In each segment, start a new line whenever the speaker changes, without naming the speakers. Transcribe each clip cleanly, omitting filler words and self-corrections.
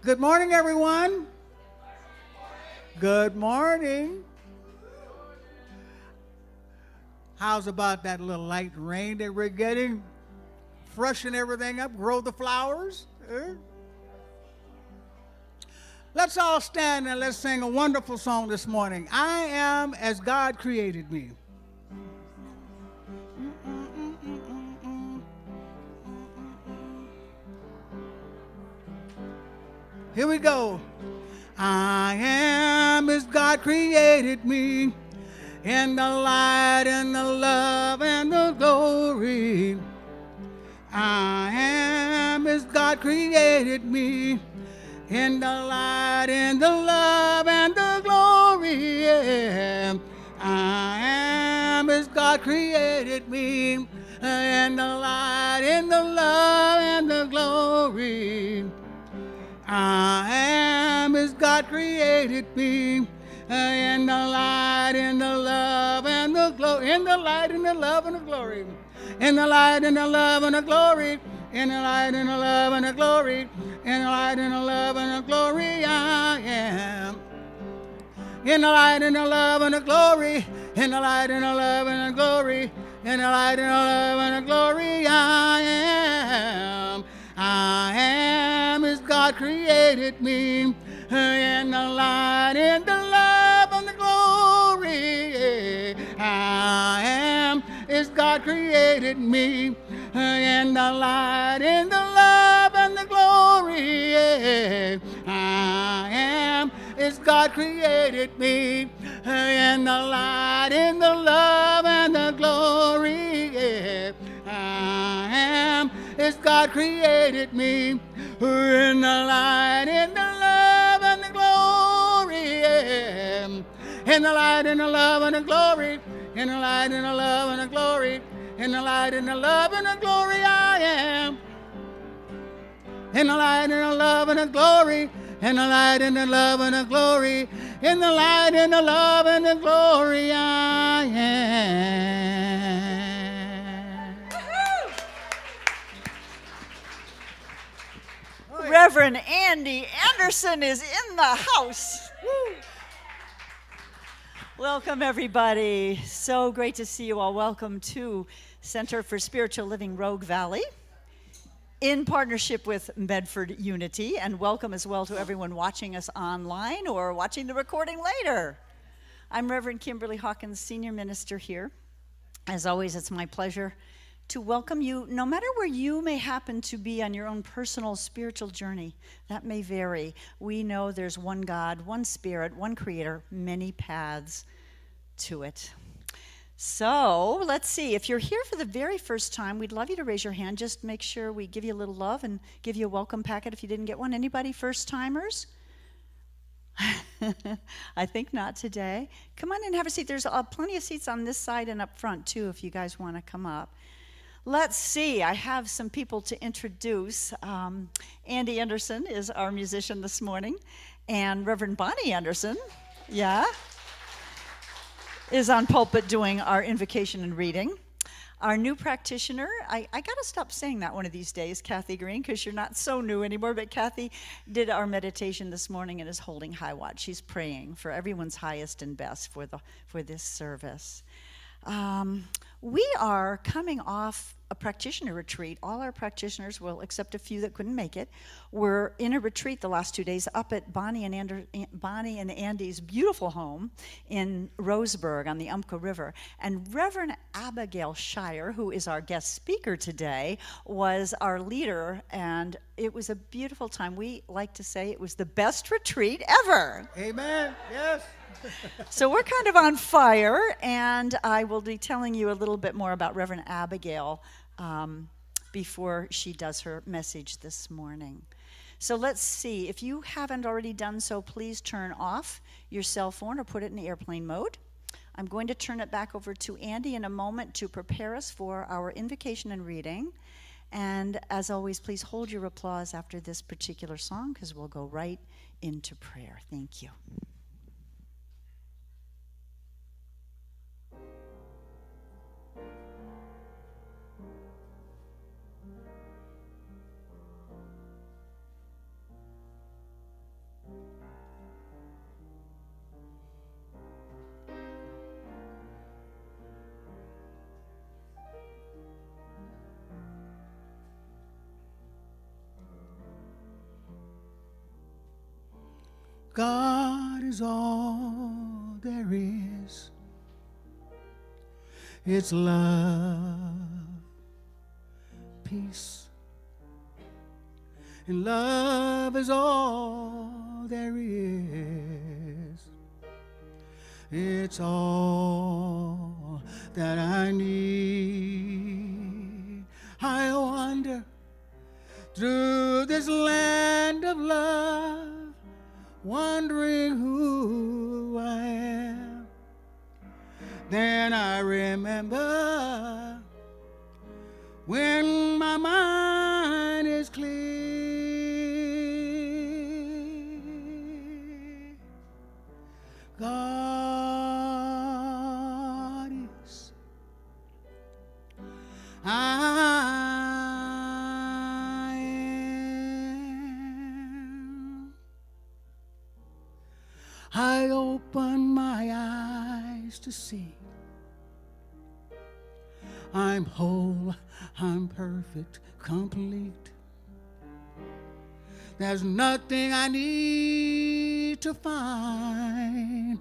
Good morning, everyone. Good morning. How's about that little light rain that we're getting? Freshen everything up, grow the flowers. Let's all stand and let's sing a wonderful song this morning. I am as God created me. Here we go. I am as God created me, in the light and the love and the glory. I am as God created me, in the light and the love and the glory. Yeah. I am as God created me, in the light and the love and the glory. I am as God created me, in the light, in the love, and the glory, in the light, and the love, and the glory, in the light, and the love, and the glory, in the light, and the love, and the glory, in the light, and the love, and the glory. I am in the light, and the love, and the glory, in the light, and the love, and the glory, in the light, and the love, and the glory. I am as God created me, in the light, in the love, and the glory. I am as God created me, in the light, in the love, and the glory. I am as God created me, in the light, in the love, and the glory. I am as God created me, in the light, in the love, and the glory. In the light, in the love, and the glory. In the light, in the love, and the glory. In the light, in the love, and the glory. I am in the light, in the love, and the glory. In the light, in the love, and the glory. In the light, in the love, and the glory. I am.
Reverend Andy Anderson is in the house. Woo. Welcome, everybody. So great to see you all. Welcome to Center for Spiritual Living Rogue Valley in partnership with Medford Unity, and welcome as well to everyone watching us online or watching the recording later. I'm Reverend Kimberly Hawkins, Senior Minister here. As always, it's my pleasure to welcome you, no matter where you may happen to be on your own personal spiritual journey. That may vary. We know there's one God, one Spirit, one Creator, many paths to it. So let's see. If you're here for the very first time, we'd love you to raise your hand. Just make sure we give you a little love and give you a welcome packet if you didn't get one. Anybody first timers? I think not today. Come on and have a seat. There's plenty of seats on this side and up front too if you guys want to come up. Let's see, I have some people to introduce. Andy Anderson is our musician this morning, and Reverend Bonnie Anderson, is on pulpit doing our invocation and reading. Our new practitioner, I got to stop saying that one of these days, Kathy Green, because you're not so new anymore, but Kathy did our meditation this morning and is holding high watch. She's praying for everyone's highest and best for this service. We are coming off a practitioner retreat. All our practitioners, well, except a few that couldn't make it, were in a retreat the last 2 days up at Bonnie and Andy's beautiful home in Roseburg on the Umpqua River. And Reverend Abigail Schairer, who is our guest speaker today, was our leader, and it was a beautiful time. We like to say it was the best retreat ever.
Amen. Yes.
So we're kind of on fire, and I will be telling you a little bit more about Reverend Abigail before she does her message this morning. So let's see. If you haven't already done so, please turn off your cell phone or put it in airplane mode. I'm going to turn it back over to Andy in a moment to prepare us for our invocation and reading. And as always, please hold your applause after this particular song, because we'll go right into prayer. Thank you.
God is all there is. It's love, peace, and love is all there is. It's all that I need. I wander through this land of love, wondering who I am. Then I remember when my mind is clear. God is. I am. I open my eyes to see. I'm whole, I'm perfect, complete. There's nothing I need to find.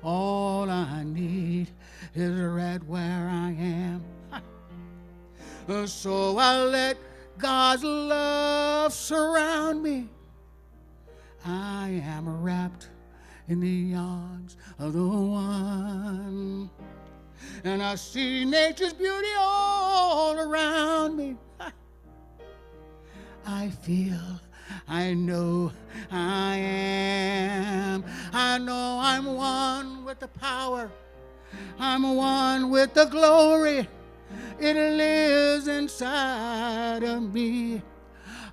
All I need is right where I am. So I let God's love surround me. I am wrapped in the arms of the one. And I see nature's beauty all around me. I feel, I know I am. I know I'm one with the power. I'm one with the glory. It lives inside of me.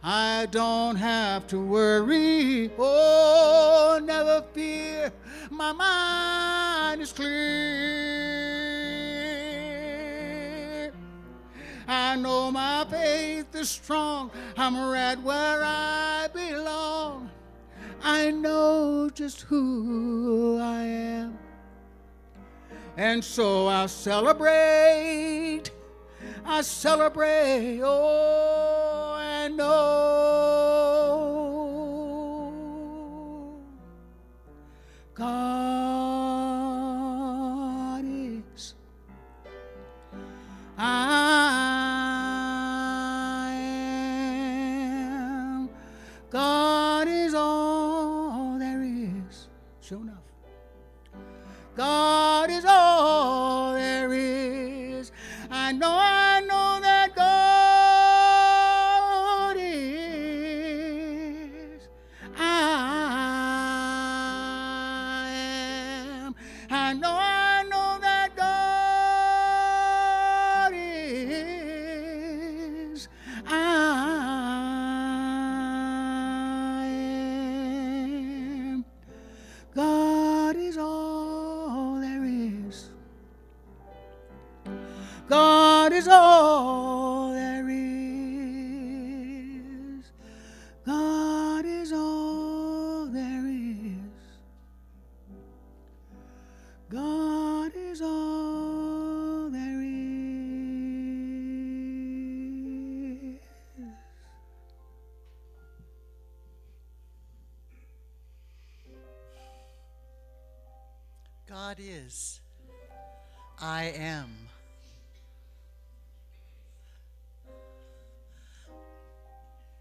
I don't have to worry, oh, never fear. My mind is clear. I know my faith is strong. I'm right where I belong. I know just who I am. And so I celebrate, oh, I know God is. I am. God is all there is. Sure enough. God is all there is. I know that God is. I am. I know that God is. I am. God is all there is. God is all there is. God is all there is. God is all there is.
God is. I am.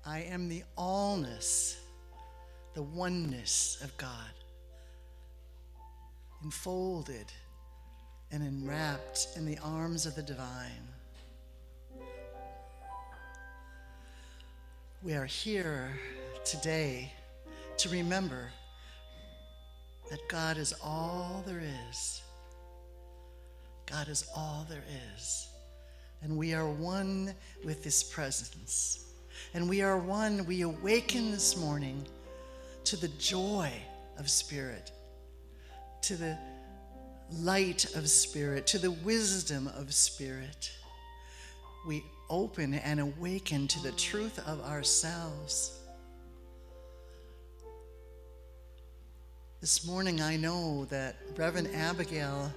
I am the allness, the oneness of God, enfolded and enwrapped in the arms of the divine. We are here today to remember that God is all there is. God is all there is. And we are one with His presence. And we are one, we awaken this morning to the joy of Spirit, to the light of Spirit, to the wisdom of Spirit. We open and awaken to the truth of ourselves. This morning I know that Reverend Abigail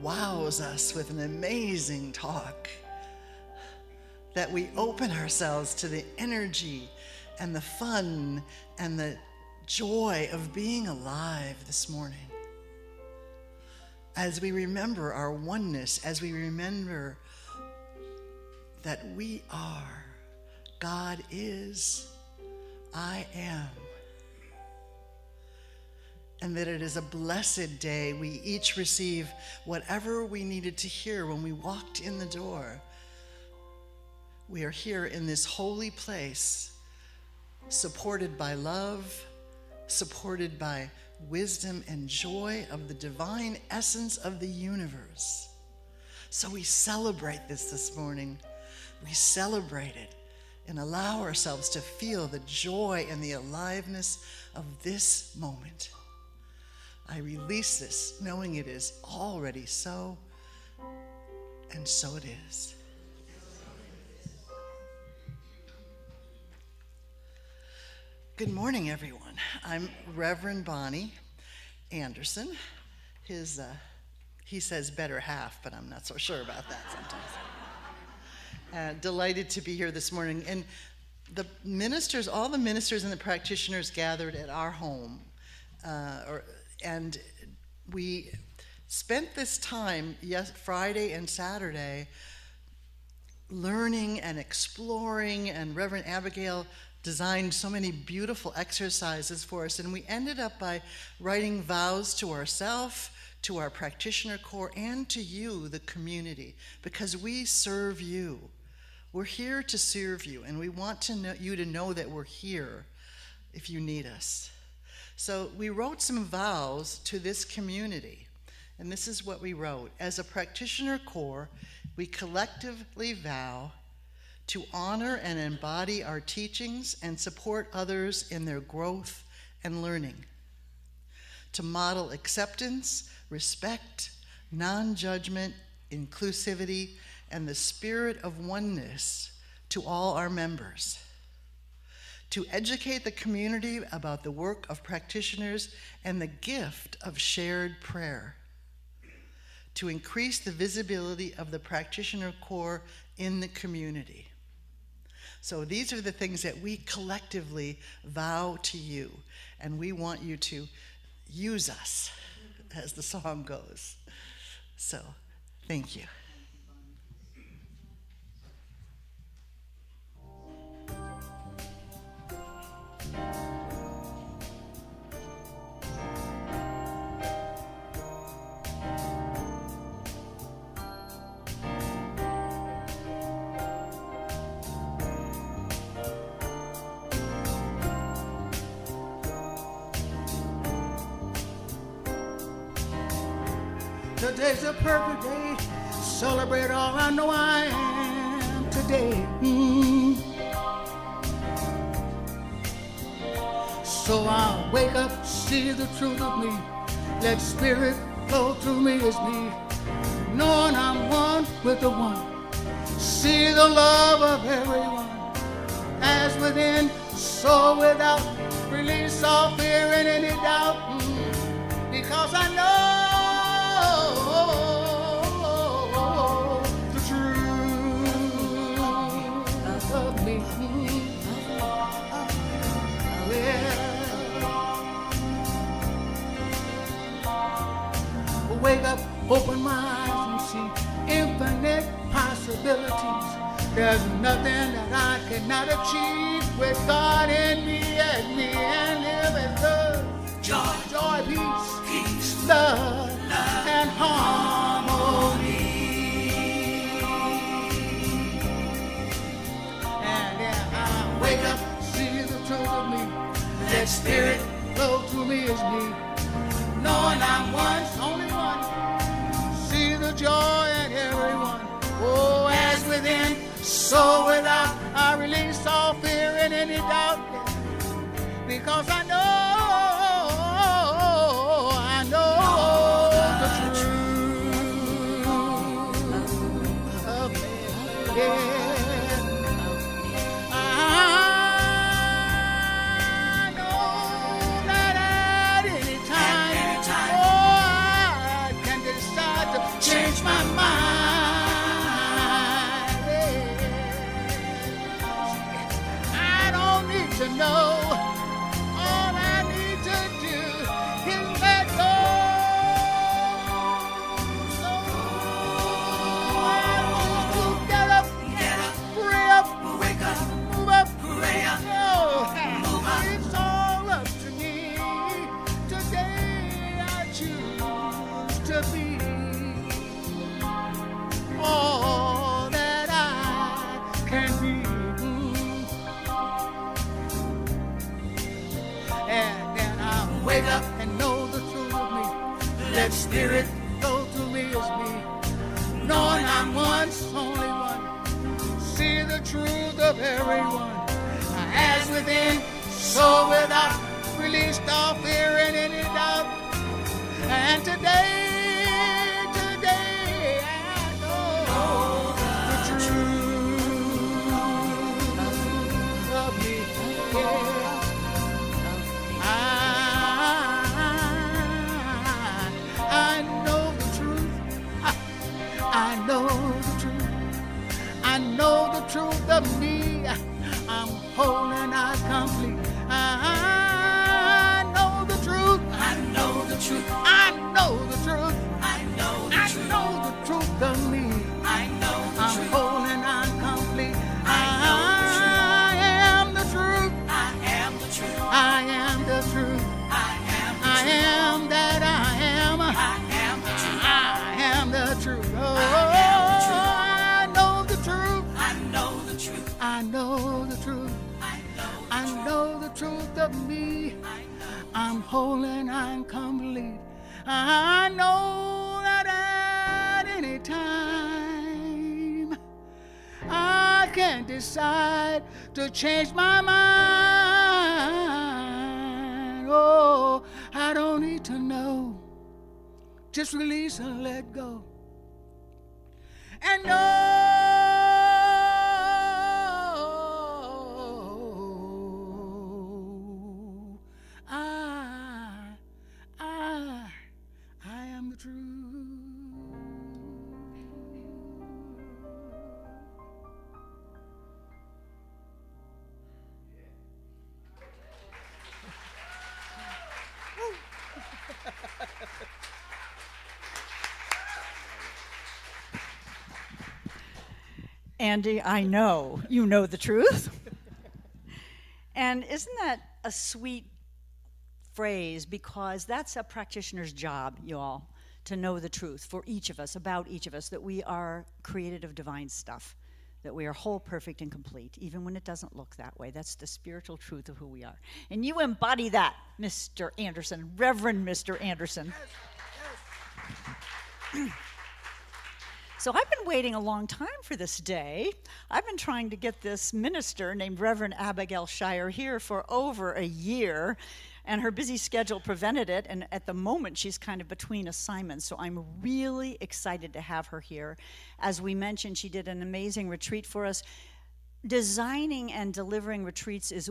wows us with an amazing talk, that we open ourselves to the energy and the fun and the joy of being alive this morning. As we remember our oneness, as we remember that we are, God is, I am. And that it is a blessed day. We each receive whatever we needed to hear when we walked in the door. We are here in this holy place, supported by love, supported by wisdom and joy of the divine essence of the universe. So we celebrate this morning. We celebrate it and allow ourselves to feel the joy and the aliveness of this moment. I release this, knowing it is already so, and so it is. Good morning, everyone. I'm Reverend Bonnie Anderson. He says better half, but I'm not so sure about that sometimes. Delighted to be here this morning. And the ministers, all the ministers and the practitioners gathered at our home, and we spent this time, Friday and Saturday, learning and exploring, and Reverend Abigail designed so many beautiful exercises for us, and we ended up by writing vows to ourselves, to our practitioner corps, and to you, the community, because we serve you. We're here to serve you, and we want you to know that we're here if you need us. So we wrote some vows to this community, and this is what we wrote. As a practitioner corps, we collectively vow to honor and embody our teachings and support others in their growth and learning, to model acceptance, respect, non-judgment, inclusivity, and the spirit of oneness to all our members, to educate the community about the work of practitioners and the gift of shared prayer, to increase the visibility of the practitioner corps in the community. So these are the things that we collectively vow to you, and we want you to use us, as the song goes. So, thank you.
Today's a perfect day. Celebrate all I know I am today. So I'll wake up, see the truth of me. Let spirit flow through me as me. Knowing I'm one with the one. See the love of everyone. As within, so without. Release all fear and any doubt. Because I know the truth of me. Yeah. Wake up, open my eyes and see infinite possibilities. There's nothing that I cannot achieve with God in me and live as love, joy, peace, love, and harmony. And I wake up, see the truth of me. Let spirit flow through me as me. Knowing I'm one, only one. See the joy in everyone. Oh, as within, so without. I release all fear and any doubt. Because I know the truth of me. Yeah. I know that at any time, I can decide to change my mind. Yeah. I don't need to know Spirit go through me is me, knowing I'm once only one. See the truth of everyone, as within, so without, released all fear and any doubt. And today I know the truth of me. Yeah. I know the truth. I know the truth. I know the truth of me. I'm whole and I'm complete. I know the truth. I know the truth. I know the truth. I know the truth. I know the truth of me. I know the truth. I'm whole and I'm complete. I am the truth. I am the truth. I am the truth. I am that I am. I am the truth. I am the truth. Oh, I know the truth. I know the truth. I know the truth. I know the truth of me. I'm whole and I'm complete. I know that at any time I can decide to change my mind. Oh, I don't need to know. Just release and let go. And I am the truth.
Andy, I know you know the truth. And isn't that a sweet phrase? Because that's a practitioner's job, you all, to know the truth for each of us, about each of us, that we are created of divine stuff, that we are whole, perfect, and complete, even when it doesn't look that way. That's the spiritual truth of who we are. And you embody that, Mr. Anderson, Reverend Mr. Anderson. Yes. So I've been waiting a long time for this day. I've been trying to get this minister named Reverend Abigail Schairer here for over a year, and her busy schedule prevented it, and at the moment she's kind of between assignments, so I'm really excited to have her here. As we mentioned, she did an amazing retreat for us. Designing and delivering retreats is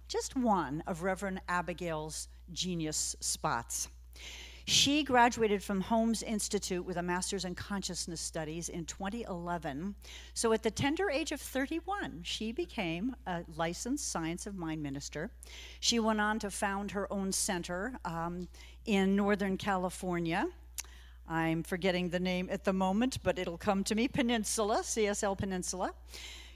just one of Reverend Abigail's genius spots. She graduated from Holmes Institute with a master's in consciousness studies in 2011. So at the tender age of 31, she became a licensed science of mind minister. She went on to found her own center in Northern California. I'm forgetting the name at the moment, but it'll come to me, Peninsula, CSL Peninsula.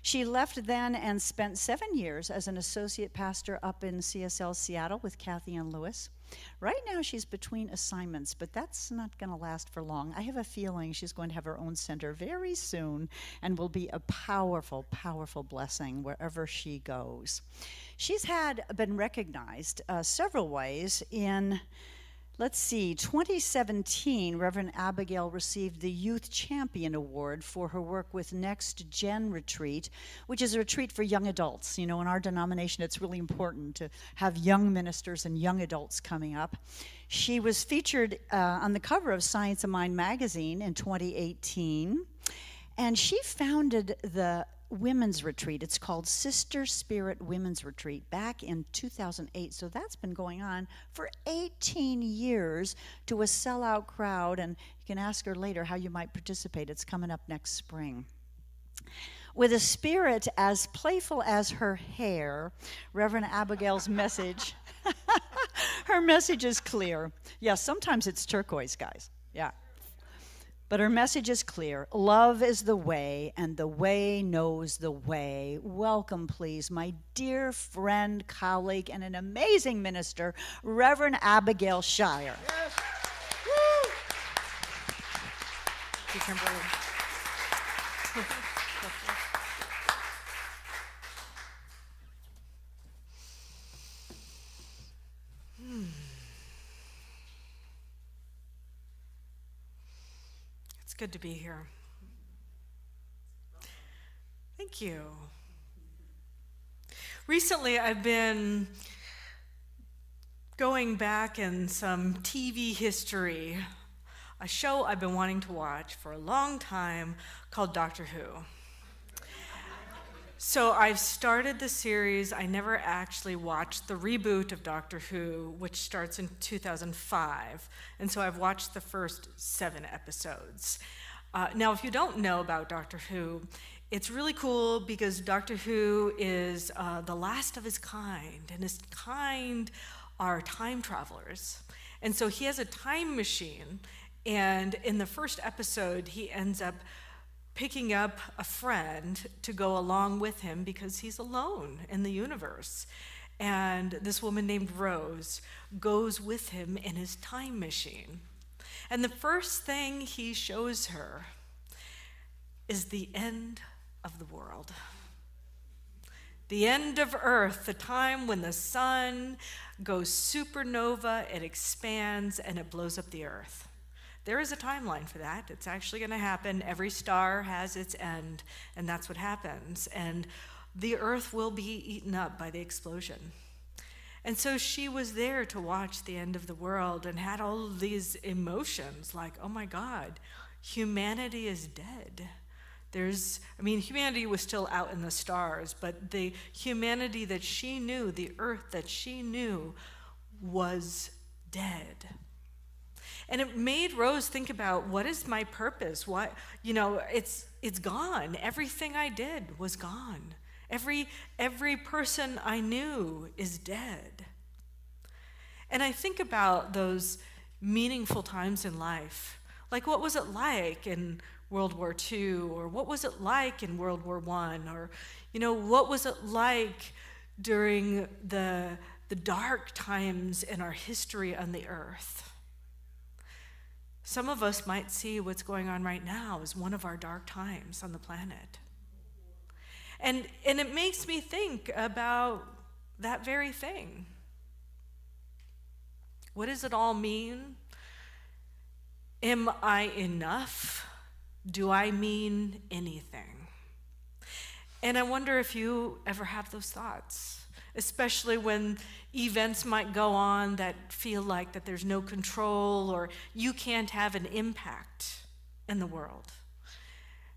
She left then and spent 7 years as an associate pastor up in CSL Seattle with Kathy and Lewis. Right now she's between assignments, but that's not going to last for long. I have a feeling she's going to have her own center very soon and will be a powerful, powerful blessing wherever she goes. She's been recognized several ways. In 2017, Reverend Abigail received the Youth Champion Award for her work with Next Gen Retreat, which is a retreat for young adults. You know, in our denomination, it's really important to have young ministers and young adults coming up. She was featured on the cover of Science of Mind magazine in 2018, and she founded the women's retreat. It's called Sister Spirit Women's Retreat back in 2008. So that's been going on for 18 years to a sellout crowd, and you can ask her later how you might participate. It's coming up next spring. With a spirit as playful as her hair, Reverend Abigail's message, her message is clear. Yeah, sometimes it's turquoise, guys. Yeah. But her message is clear. Love is the way, and the way knows the way. Welcome, please, my dear friend, colleague, and an amazing minister, Reverend Abigail Schairer.
Yes.
good to be here. Thank you. Recently, I've been going back in some TV history, a show I've been wanting to watch for a long time called Doctor Who. So I've started the series. I never actually watched the reboot of Doctor Who, which starts in 2005. And so I've watched the first 7 episodes. Now, if you don't know about Doctor Who, it's really cool because Doctor Who is the last of his kind, and his kind are time travelers. And so he has a time machine, and in the first episode, he ends up picking up a friend to go along with him because he's alone in the universe. And this woman named Rose goes with him in his time machine. And the first thing he shows her is the end of the world. The end of Earth, the time when the sun goes supernova, it expands, and it blows up the Earth. There is a timeline for that. It's actually going to happen. Every star has its end, and that's what happens. And the Earth will be eaten up by the explosion. And so she was there to watch the end of the world and had all of these emotions like, oh my God, humanity is dead. Humanity was still out in the stars, but the humanity that she knew, the Earth that she knew, was dead. And it made Rose think about, what is my purpose? What, it's gone. Everything I did was gone. Every person I knew is dead. And I think about those meaningful times in life. Like, what was it like in World War II? Or what was it like in World War I? Or, what was it like during the dark times in our history on the earth? Some of us might see what's going on right now as one of our dark times on the planet. And it makes me think about that very thing. What does it all mean? Am I enough? Do I mean anything? And I wonder if you ever have those thoughts, especially when events might go on that feel like that there's no control or you can't have an impact in the world.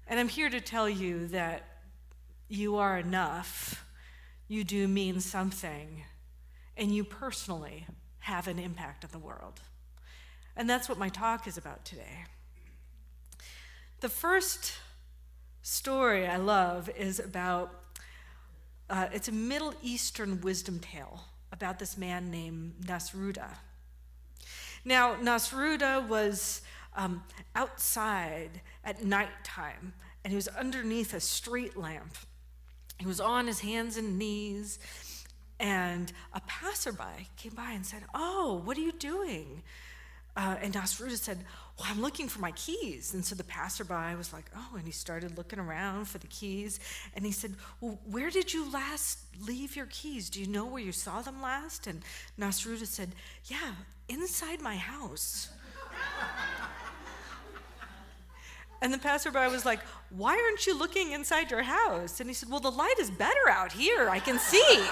And I'm here to tell you that you are enough, you do mean something, and you personally have an impact on the world. And that's what my talk is about today. The first story I love is about, it's a Middle Eastern wisdom tale about this man named Nasrudda. Now, Nasrudda was outside at nighttime, and he was underneath a street lamp. He was on his hands and knees, and a passerby came by and said, "Oh, what are you doing?" And Nasrudda said, "Well, I'm looking for my keys." And so the passerby was like, "Oh," and he started looking around for the keys. And he said, "Well, where did you last leave your keys? Do you know where you saw them last?" And Nasrudda said, "Yeah, inside my house." And the passerby was like, "Why aren't you looking inside your house?" And he said, "Well, the light is better out here. I can see."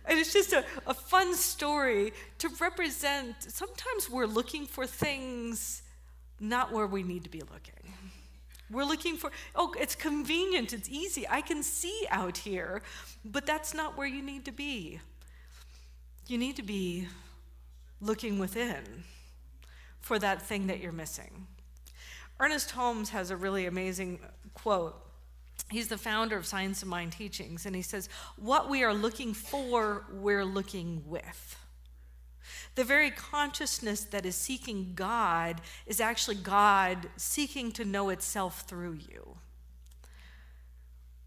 And it's just a fun story to represent, sometimes we're looking for things not where we need to be looking. We're looking for, oh, it's convenient, it's easy, I can see out here, but that's not where you need to be. You need to be looking within for that thing that you're missing. Ernest Holmes has a really amazing quote. He's the founder of Science of Mind Teachings, and he says, "What we are looking for, we're looking with." The very consciousness that is seeking God is actually God seeking to know itself through you.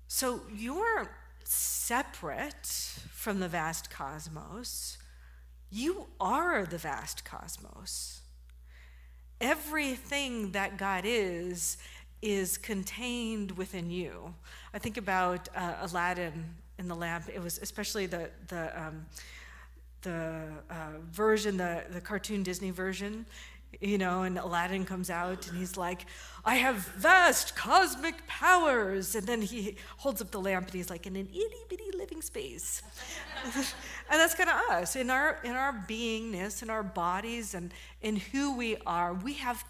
So you're separate from the vast cosmos. You are the vast cosmos. Everything that God is contained within you. I think about Aladdin in the lamp. It was especially the version, the cartoon Disney version. And Aladdin comes out and he's like, I have vast cosmic powers. And then he holds up the lamp and he's like, in an itty bitty living space. And that's kind of us. In our beingness, in our bodies, and in who we are, we have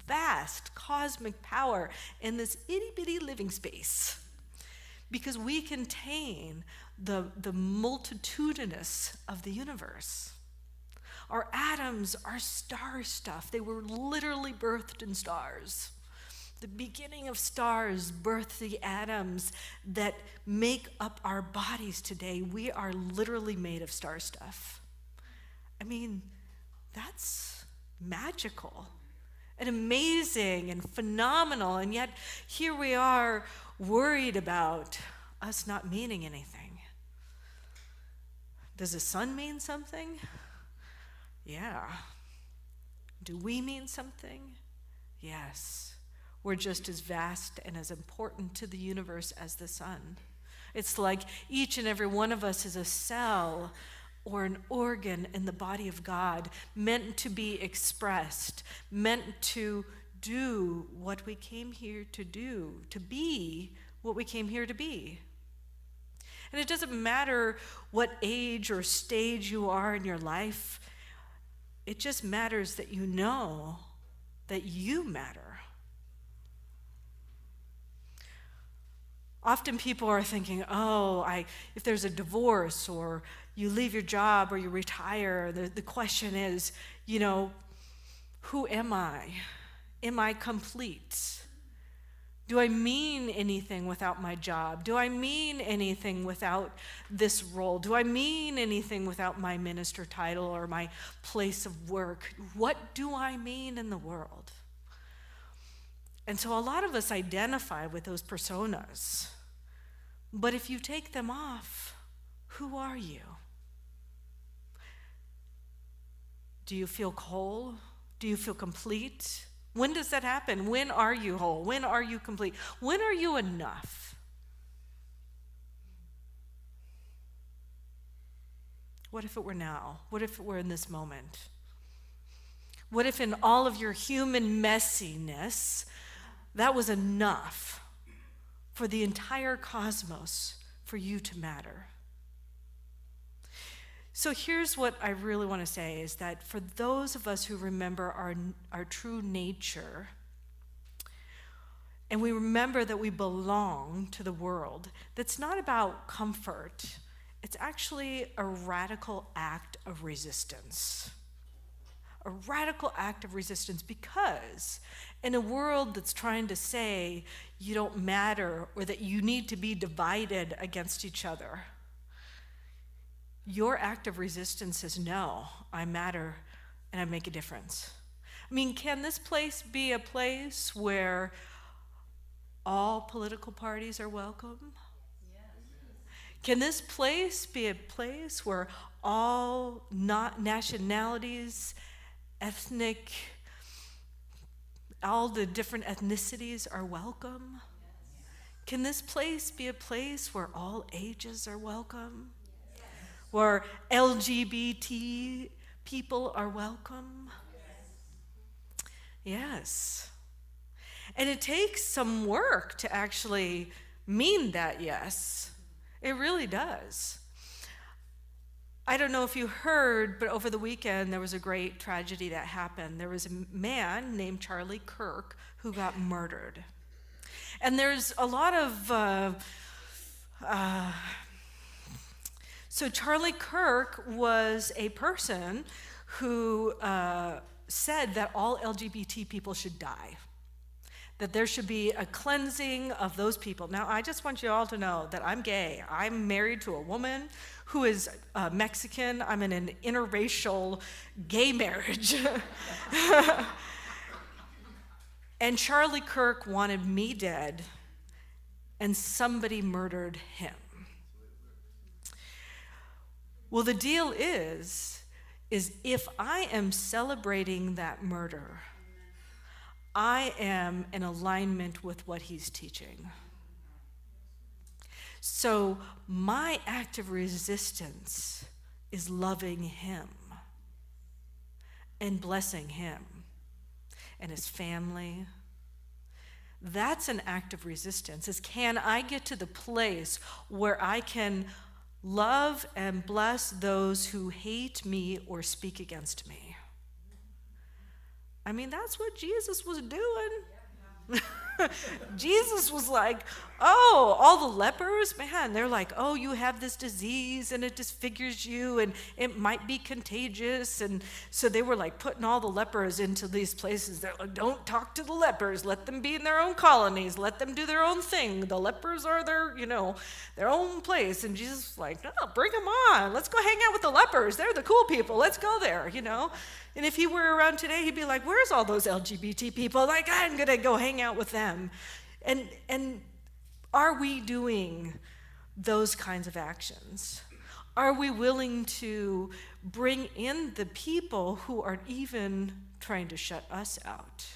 vast cosmic power in this itty bitty living space. Because we contain the multitudinous of the universe. Our atoms are star stuff. They were literally birthed in stars. The beginning of stars birthed the atoms that make up our bodies today. We are literally made of star stuff. I mean, that's magical and amazing and phenomenal. And yet here we are worried about us not meaning anything. Does the sun mean something? Yeah. Do we mean something? Yes. We're just as vast and as important to the universe as the sun. It's like each and every one of us is a cell or an organ in the body of God, meant to be expressed, meant to do what we came here to do, to be what we came here to be. And it doesn't matter what age or stage you are in your life. It just matters that you know that you matter. Often people are thinking, if there's a divorce or you leave your job or you retire, the question is, who am I? Am I complete? Do I mean anything without my job? Do I mean anything without this role? Do I mean anything without my minister title or my place of work? What do I mean in the world? And so a lot of us identify with those personas. But if you take them off, who are you? Do you feel whole? Do you feel complete? When does that happen? When are you whole? When are you complete? When are you enough? What if it were now? What if it were in this moment? What if in all of your human messiness, that was enough for the entire cosmos for you to matter? So here's what I really want to say is that for those of us who remember our true nature, and we remember that we belong to the world, that's not about comfort. It's actually a radical act of resistance. A radical act of resistance, because in a world that's trying to say you don't matter or that you need to be divided against each other, your act of resistance is, no, I matter and I make a difference. I mean, can this place be a place where all political parties are welcome? Yes. Can this place be a place where all nationalities, ethnic, all the different ethnicities are welcome? Yes. Can this place be a place where all ages are welcome? Where LGBT people are welcome? Yes. And it takes some work to actually mean that yes. It really does. I don't know if you heard, but over the weekend there was a great tragedy that happened. There was a man named Charlie Kirk who got murdered. And there's a lot of So Charlie Kirk was a person who said that all LGBT people should die, that there should be a cleansing of those people. Now, I just want you all to know that I'm gay. I'm married to a woman who is Mexican. I'm in an interracial gay marriage. And Charlie Kirk wanted me dead, and somebody murdered him. Well, the deal is if I am celebrating that murder, I am in alignment with what he's teaching. So my act of resistance is loving him and blessing him and his family. That's an act of resistance, is can I get to the place where I can love and bless those who hate me or speak against me? I mean, that's what Jesus was doing. Jesus was like, oh, all the lepers, man, they're like, oh, you have this disease and it disfigures you and it might be contagious. And so they were like putting all the lepers into these places. They're like, don't talk to the lepers. Let them be in their own colonies. Let them do their own thing. The lepers are their own place. And Jesus was like, no, bring them on. Let's go hang out with the lepers. They're the cool people. Let's go there, And if he were around today, he'd be like, where's all those LGBT people? Like, I'm going to go hang out with them. And are we doing those kinds of actions? Are we willing to bring in the people who are even trying to shut us out?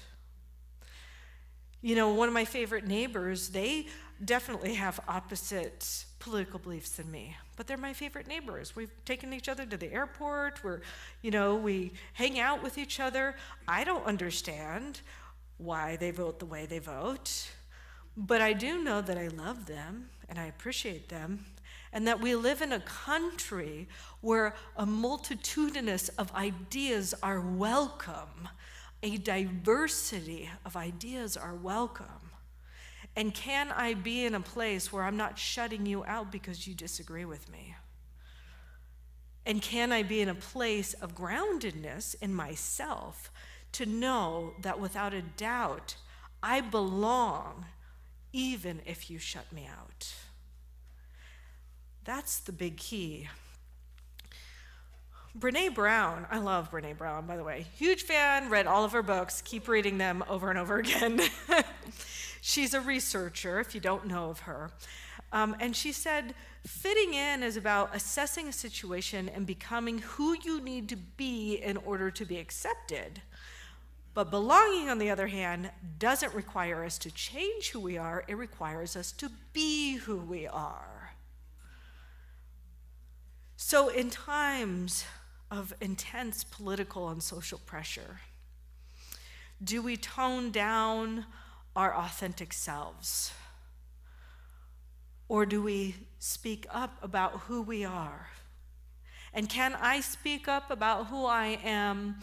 One of my favorite neighbors, they definitely have opposite political beliefs than me, but they're my favorite neighbors. We've taken each other to the airport. We hang out with each other. I don't understand why they vote the way they vote, but I do know that I love them and I appreciate them, and that we live in a country where a multitudinous of ideas are welcome. A diversity of ideas are welcome. And can I be in a place where I'm not shutting you out because you disagree with me? And can I be in a place of groundedness in myself to know that without a doubt, I belong even if you shut me out? That's the big key. Brene Brown, I love Brene Brown, by the way. Huge fan, read all of her books, keep reading them over and over again. She's a researcher, if you don't know of her. And she said, fitting in is about assessing a situation and becoming who you need to be in order to be accepted. But belonging, on the other hand, doesn't require us to change who we are. It requires us to be who we are. So in times of intense political and social pressure, do we tone down our authentic selves? Or do we speak up about who we are? And can I speak up about who I am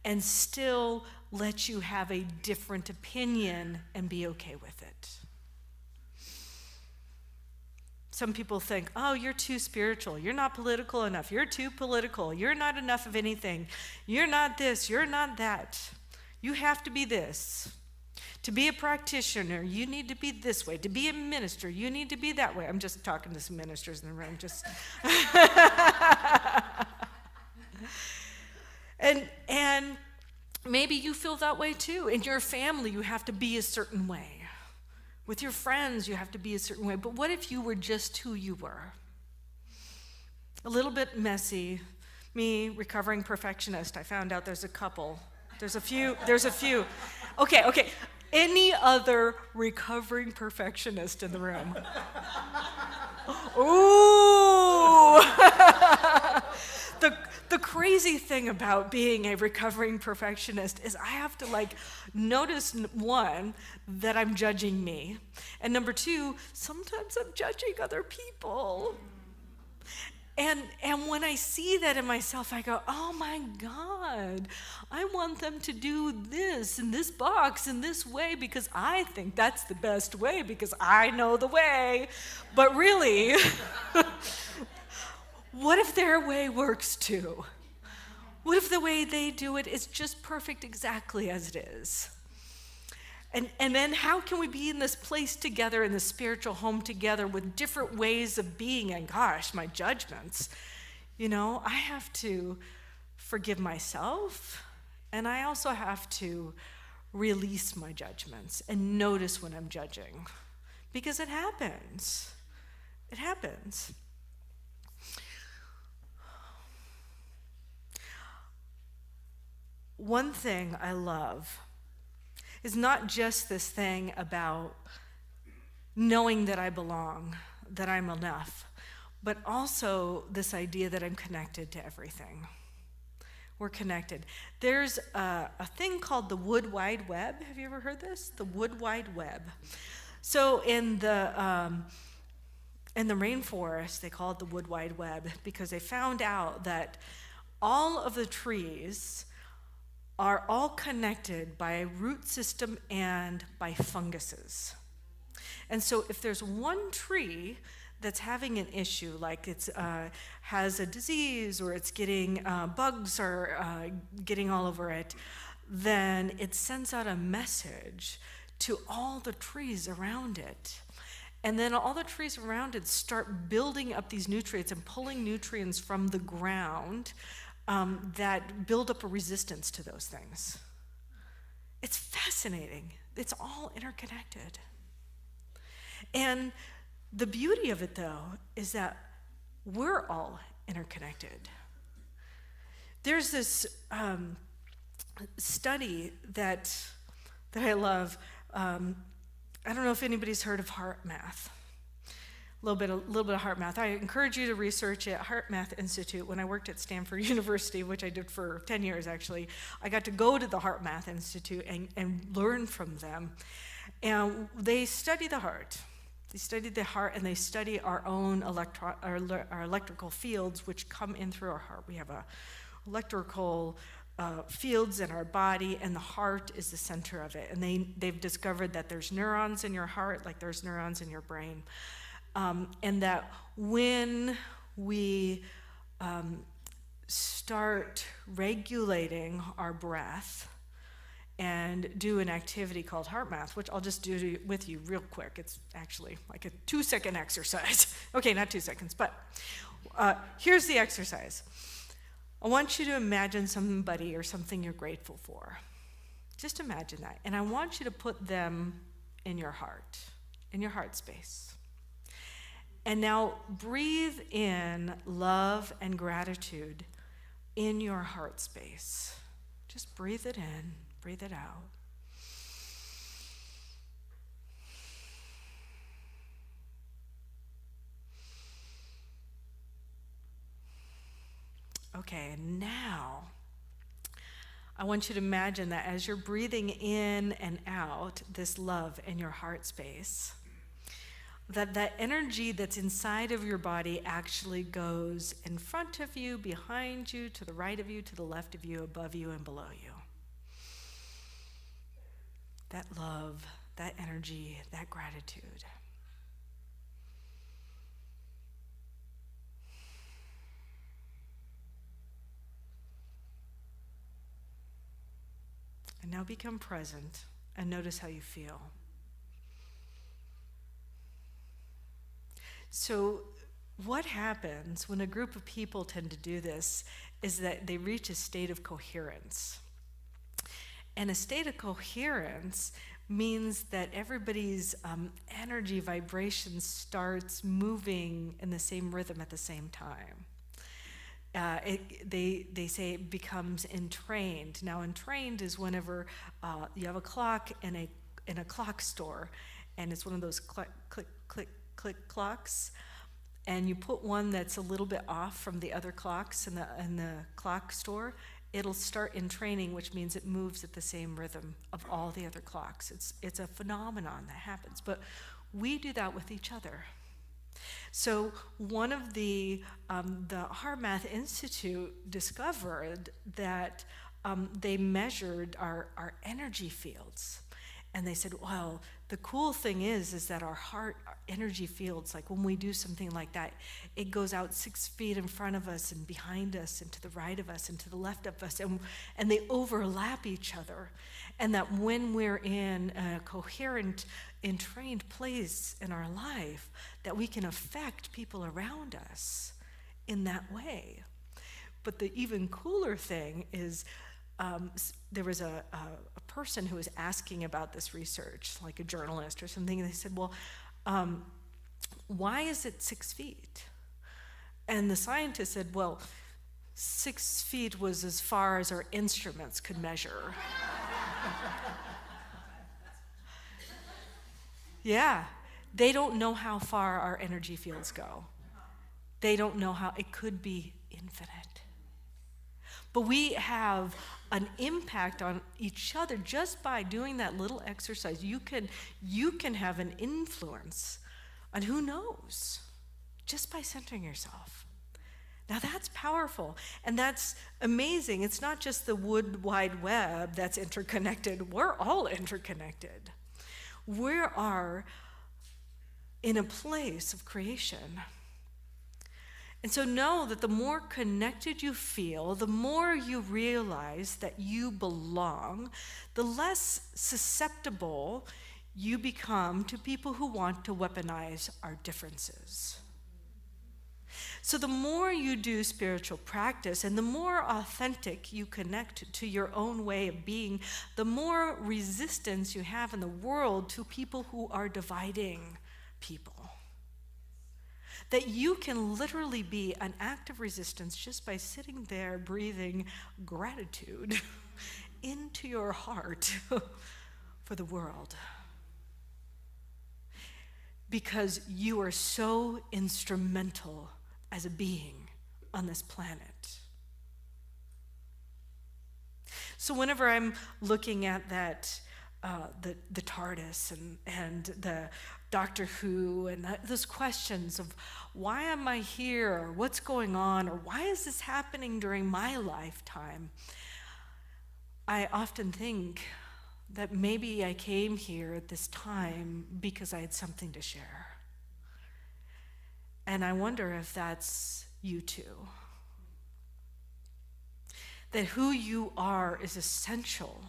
and still let you have a different opinion and be okay with it? Some people think, oh, you're too spiritual. You're not political enough. You're too political. You're not enough of anything. You're not this. You're not that. You have to be this. To be a practitioner, you need to be this way. To be a minister, you need to be that way. I'm just talking to some ministers in the room. And maybe you feel that way too. In your family, you have to be a certain way. With your friends, you have to be a certain way. But what if you were just who you were? A little bit messy. Me, recovering perfectionist. I found out there's a couple. There's a few. Okay. Any other recovering perfectionist in the room? Ooh! The crazy thing about being a recovering perfectionist is I have to notice, one, that I'm judging me, and number two, sometimes I'm judging other people. And when I see that in myself, I go, oh my God, I want them to do this in this box in this way because I think that's the best way because I know the way. But really, what if their way works too? What if the way they do it is just perfect exactly as it is? And then how can we be in this place together, in the spiritual home together with different ways of being? And gosh, my judgments. I have to forgive myself, and I also have to release my judgments and notice when I'm judging. Because it happens. It happens. One thing I love is not just this thing about knowing that I belong, that I'm enough, but also this idea that I'm connected to everything. We're connected. There's a thing called the Wood Wide Web. Have you ever heard this? The Wood Wide Web. So in the rainforest, they call it the Wood Wide Web because they found out that all of the trees are all connected by a root system and by funguses. And so if there's one tree that's having an issue, like it's has a disease or it's getting bugs or getting all over it, then it sends out a message to all the trees around it. And then all the trees around it start building up these nutrients and pulling nutrients from the ground that build up a resistance to those things. It's fascinating. It's all interconnected. And the beauty of it, though, is that we're all interconnected. There's this study that I love. I don't know if anybody's heard of heart math. A little bit of heart math. I encourage you to research it. Heart Math Institute. When I worked at Stanford University, which I did for 10 years actually, I got to go to the Heart Math Institute and learn from them. And they study the heart. They study the heart, and they study our own our electrical fields, which come in through our heart. We have electrical fields in our body, and the heart is the center of it. And they've discovered that there's neurons in your heart like there's neurons in your brain. And that when we start regulating our breath and do an activity called heart math, which I'll just do with you real quick. It's actually like a 2-second exercise. Okay, not 2 seconds, but here's the exercise. I want you to imagine somebody or something you're grateful for. Just imagine that. And I want you to put them in your heart space. And now breathe in love and gratitude in your heart space. Just breathe it in, breathe it out. Okay, and now I want you to imagine that as you're breathing in and out this love in your heart space, that energy that's inside of your body actually goes in front of you, behind you, to the right of you, to the left of you, above you, and below you. That love, that energy, that gratitude. And now become present and notice how you feel. So what happens when a group of people tend to do this is that they reach a state of coherence. And a state of coherence means that everybody's energy vibration starts moving in the same rhythm at the same time. They say it becomes entrained. Now, entrained is whenever you have a clock in a clock store, and it's one of those click, click, click, click clocks, and you put one that's a little bit off from the other clocks in the clock store, it'll start entraining, which means it moves at the same rhythm of all the other clocks. It's a phenomenon that happens, but we do that with each other. So one of the Heart Math Institute discovered that they measured our energy fields. And they said, well, the cool thing is that our energy fields, like when we do something like that, it goes out 6 feet in front of us and behind us and to the right of us and to the left of us, and they overlap each other. And that when we're in a coherent, entrained place in our life, that we can affect people around us in that way. But the even cooler thing is there was a person who was asking about this research, like a journalist or something, and they said, well, why is it 6 feet? And the scientist said, well, 6 feet was as far as our instruments could measure. Yeah, they don't know how far our energy fields go. They don't know how, it could be infinite. But we have an impact on each other just by doing that little exercise. You can have an influence on who knows, just by centering yourself. Now that's powerful, and that's amazing. It's not just the Wood Wide Web that's interconnected. We're all interconnected. We are in a place of creation. And so know that the more connected you feel, the more you realize that you belong, the less susceptible you become to people who want to weaponize our differences. So the more you do spiritual practice and the more authentic you connect to your own way of being, the more resistance you have in the world to people who are dividing people. That you can literally be an act of resistance just by sitting there breathing gratitude into your heart for the world. Because you are so instrumental as a being on this planet. So whenever I'm looking at that, the TARDIS and the Doctor Who and those questions of why am I here, or what's going on, or why is this happening during my lifetime, I often think that maybe I came here at this time because I had something to share. And I wonder if that's you too. That who you are is essential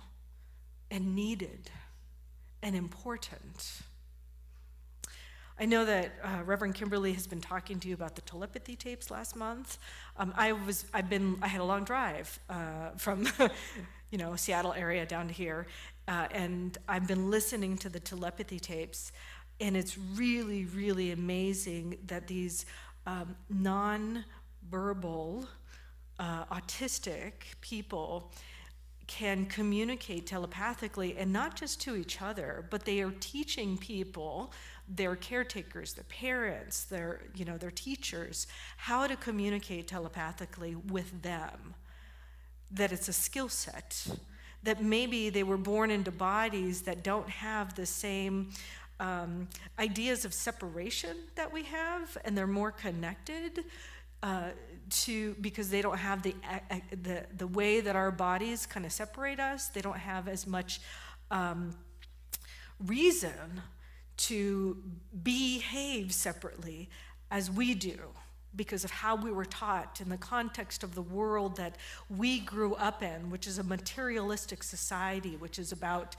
and needed and important. I know that Reverend Kimberly has been talking to you about the telepathy tapes last month. I had a long drive from Seattle area down to here, and I've been listening to the telepathy tapes. And it's really, really amazing that these non-verbal, autistic people can communicate telepathically, and not just to each other, but they are teaching people, their caretakers, their parents, their teachers, how to communicate telepathically with them. That it's a skill set. That maybe they were born into bodies that don't have the same ideas of separation that we have, and they're more connected because they don't have the way that our bodies kind of separate us. They don't have as much reason to behave separately as we do, because of how we were taught in the context of the world that we grew up in, which is a materialistic society, which is about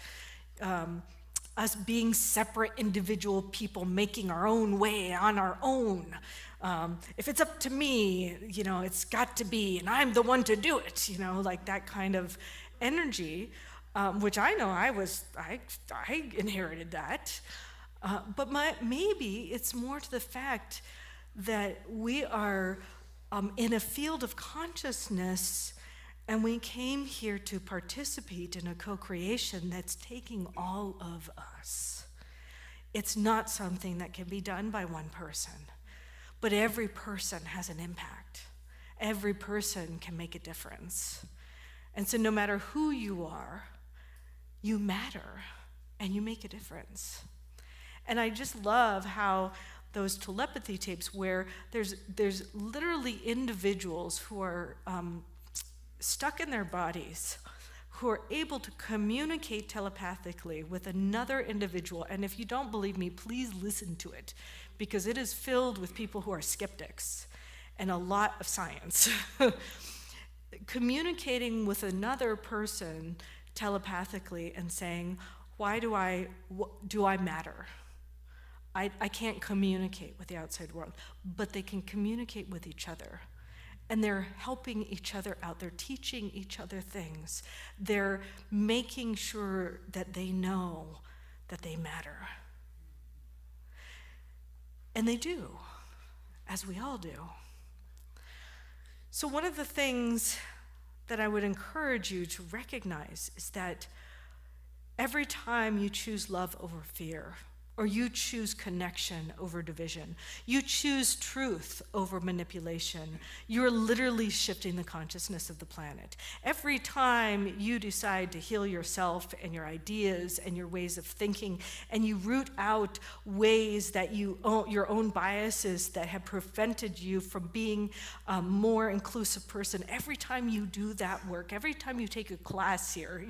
us being separate individual people making our own way on our own. If it's up to me, it's got to be, and I'm the one to do it, like that kind of energy, which I know I inherited that. But maybe it's more to the fact that we are in a field of consciousness, and we came here to participate in a co-creation that's taking all of us. It's not something that can be done by one person, but every person has an impact. Every person can make a difference. And so no matter who you are, you matter and you make a difference. And I just love how those telepathy tapes, where there's literally individuals who are stuck in their bodies, who are able to communicate telepathically with another individual. And if you don't believe me, please listen to it, because it is filled with people who are skeptics and a lot of science. Communicating with another person telepathically and saying, why do I matter? I can't communicate with the outside world, but they can communicate with each other. And they're helping each other out. They're teaching each other things. They're making sure that they know that they matter. And they do, as we all do. So one of the things that I would encourage you to recognize is that every time you choose love over fear, or you choose connection over division. You choose truth over manipulation. You're literally shifting the consciousness of the planet. Every time you decide to heal yourself and your ideas and your ways of thinking, and you root out ways that your own biases that have prevented you from being a more inclusive person, every time you do that work, every time you take a class here,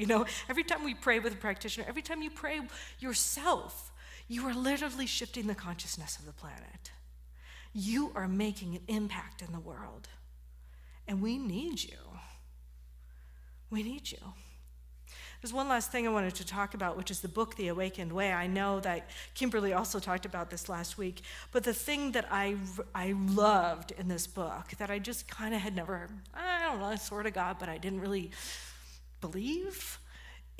every time we pray with a practitioner, every time you pray yourself, you are literally shifting the consciousness of the planet. You are making an impact in the world. And we need you. We need you. There's one last thing I wanted to talk about, which is the book, The Awakened Way. I know that Kimberly also talked about this last week, but the thing that I loved in this book that I just kind of had never, I sort of got, but I didn't really believe,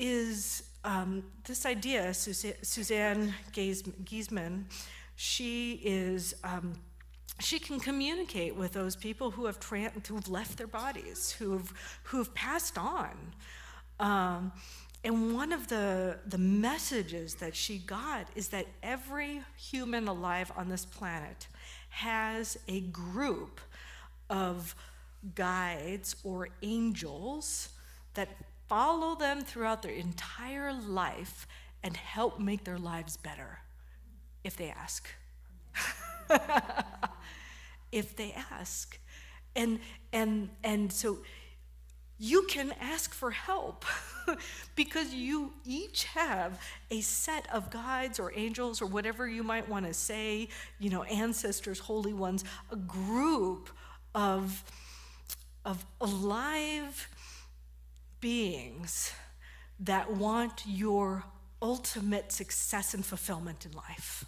is this idea. Suzanne Giesman, she can communicate with those people who have left their bodies, who've passed on. And one of the messages that she got is that every human alive on this planet has a group of guides or angels that follow them throughout their entire life and help make their lives better, if they ask. If they ask. And so you can ask for help because you each have a set of guides or angels or whatever you might want to say, ancestors, holy ones, a group of alive beings that want your ultimate success and fulfillment in life.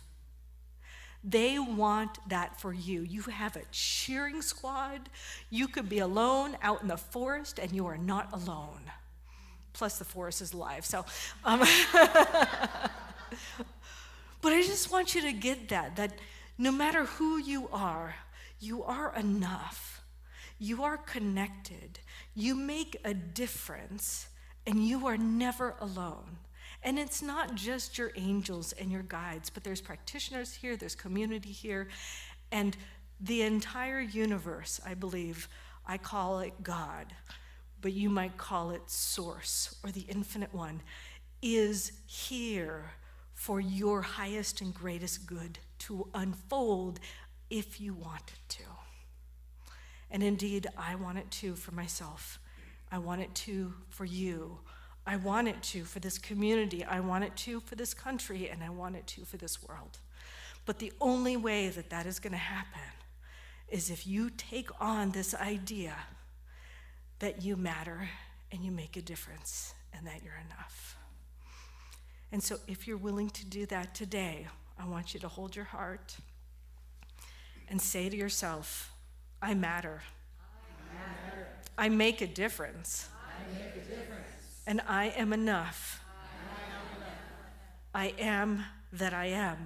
They want that for you. You have a cheering squad. You could be alone out in the forest, and you are not alone. Plus, the forest is alive. So, but I just want you to get that no matter who you are enough. You are connected. You make a difference, and you are never alone. And it's not just your angels and your guides, but there's practitioners here, there's community here, and the entire universe, I believe, I call it God, but you might call it Source or the Infinite One, is here for your highest and greatest good to unfold if you want it to. And indeed, I want it to for myself. I want it to for you. I want it to for this community. I want it to for this country, and I want it to for this world. But the only way that is going to happen is if you take on this idea that you matter and you make a difference and that you're enough. And so if you're willing to do that today, I want you to hold your heart and say to yourself, I matter. I make a difference. And I am enough. I am that I am.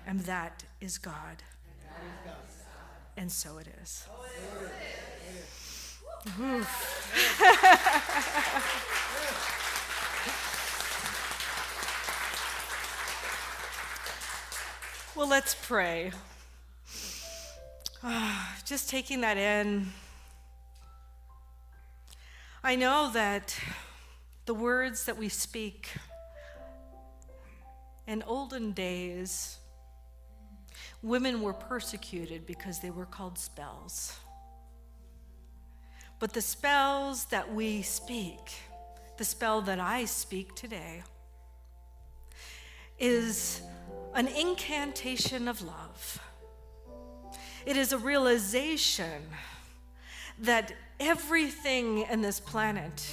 And that is God. And so it is. Well, let's pray. Just taking that in. I know that the words that we speak in olden days, women were persecuted because they were called spells. But the spells that we speak, the spell that I speak today, is an incantation of love. It is a realization that everything in this planet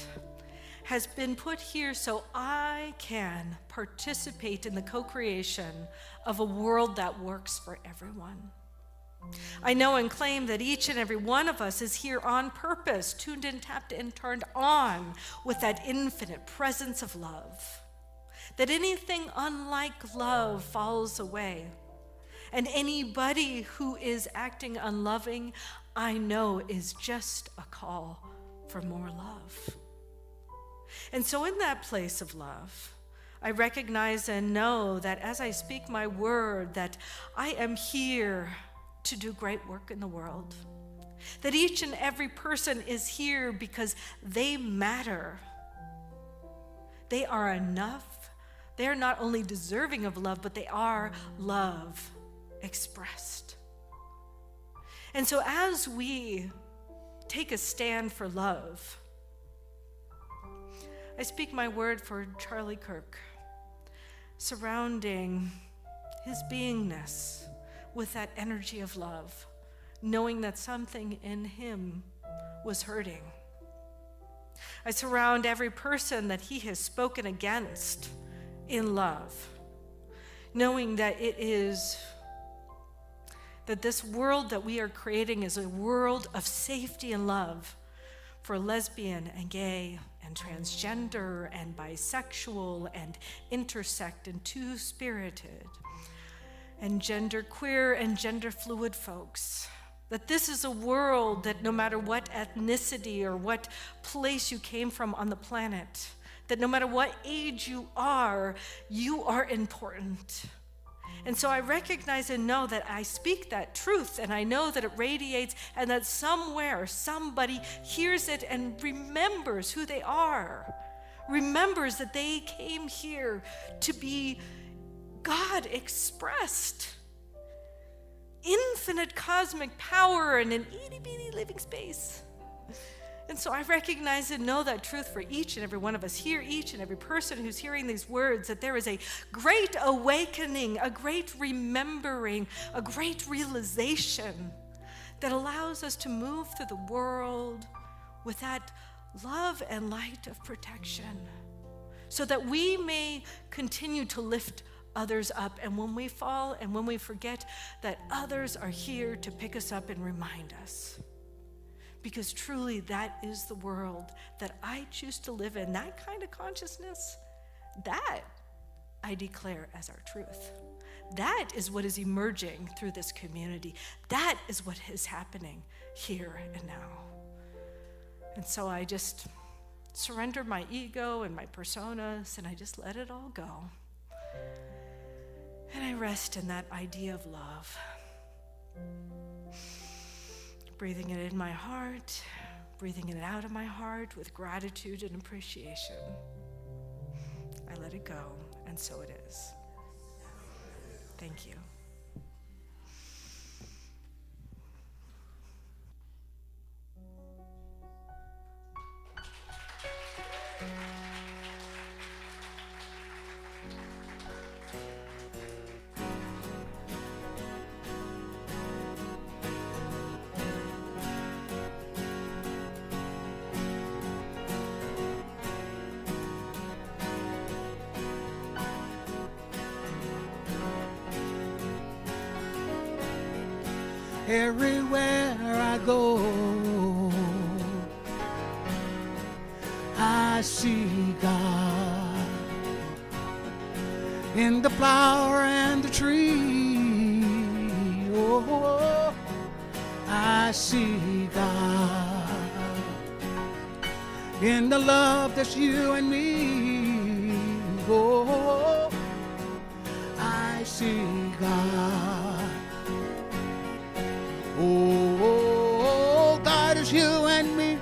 has been put here so I can participate in the co-creation of a world that works for everyone. I know and claim that each and every one of us is here on purpose, tuned in, tapped in, turned on with that infinite presence of love. That anything unlike love falls away. And anybody who is acting unloving, I know is just a call for more love. And so in that place of love, I recognize and know that as I speak my word, that I am here to do great work in the world. That each and every person is here because they matter. They are enough. They are not only deserving of love, but they are love expressed. And so as we take a stand for love, I speak my word for Charlie Kirk, surrounding his beingness with that energy of love, knowing that something in him was hurting. I surround every person that he has spoken against in love, knowing that that this world that we are creating is a world of safety and love for lesbian and gay and transgender and bisexual and intersect and two-spirited and genderqueer and gender fluid folks. That this is a world that no matter what ethnicity or what place you came from on the planet, that no matter what age you are important. And so I recognize and know that I speak that truth, and I know that it radiates, and that somewhere somebody hears it and remembers who they are, remembers that they came here to be God expressed, infinite cosmic power in an itty-bitty living space. And so I recognize and know that truth for each and every one of us here, each and every person who's hearing these words, that there is a great awakening, a great remembering, a great realization that allows us to move through the world with that love and light of protection, so that we may continue to lift others up, and when we fall and when we forget, that others are here to pick us up and remind us. Because truly that is the world that I choose to live in. That kind of consciousness, that I declare as our truth. That is what is emerging through this community. That is what is happening here and now. And so I just surrender my ego and my personas, and I just let it all go. And I rest in that idea of love. Breathing it in my heart, breathing it out of my heart with gratitude and appreciation. I let it go, and so it is. Thank you.
Everywhere I go, I see God in the flower and the tree. Oh, I see God in the love that's you and me. Oh, I see God. Oh, God is you and me,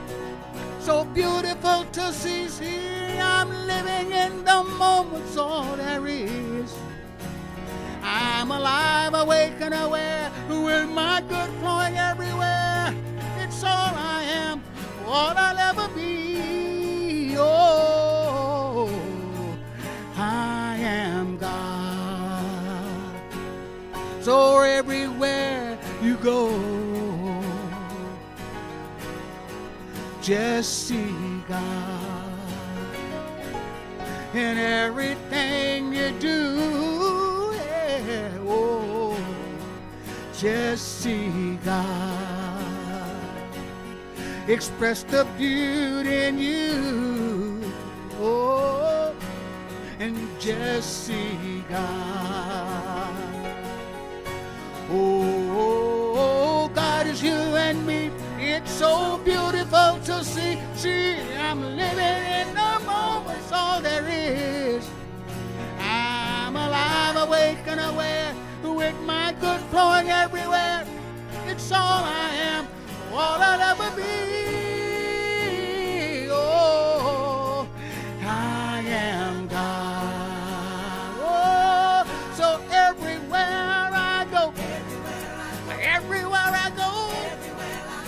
so beautiful to see. See, I'm living in the moments all there is. I'm alive, awake, and aware, with my good flowing everywhere. It's all I am, all I'll ever be. Oh, I am God. So everywhere you go, just see God in everything you do. Yeah. Oh, just see God express the beauty in you. Oh, and just see God. Oh, God is you and me. It's so beautiful to see. See, I'm living in the moments all there is. all I'll ever be. Oh, I am God. Oh, so everywhere I go,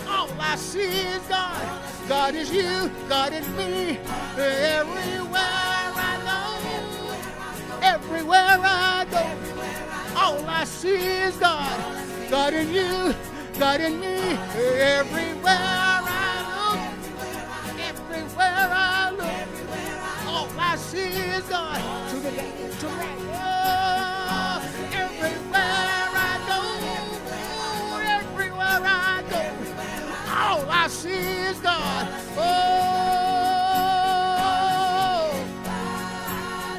all I see is God. God is you, God is me. Everywhere I go, all I see is God. God in you, God in me. Everywhere I look, all I see is God. To the left, to the right. Oh, everywhere I go, all I see is God. Oh,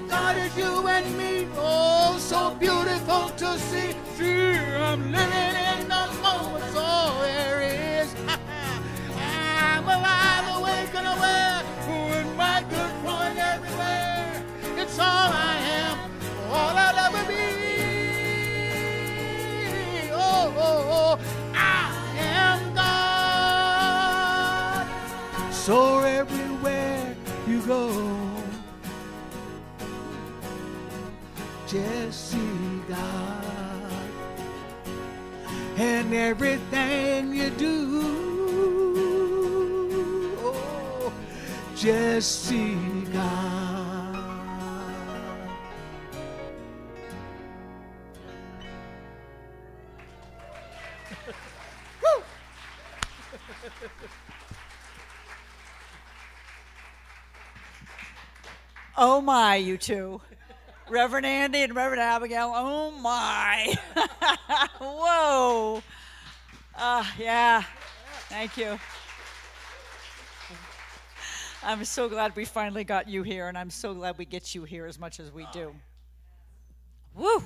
God is you and me. Oh, so beautiful to see. See, I'm living in the moment. So there is. I'm alive, awake, and aware. With my good point everywhere. It's all I am, all I'll ever be. Oh, oh, oh, I am God. So everywhere you go, just see God. And everything you do, oh, just see God. Woo!
Oh my, you two. Reverend Andy and Reverend Abigail, oh my. Whoa. Yeah, thank you. I'm so glad we finally got you here, and I'm so glad we get you here as much as we do. Woo.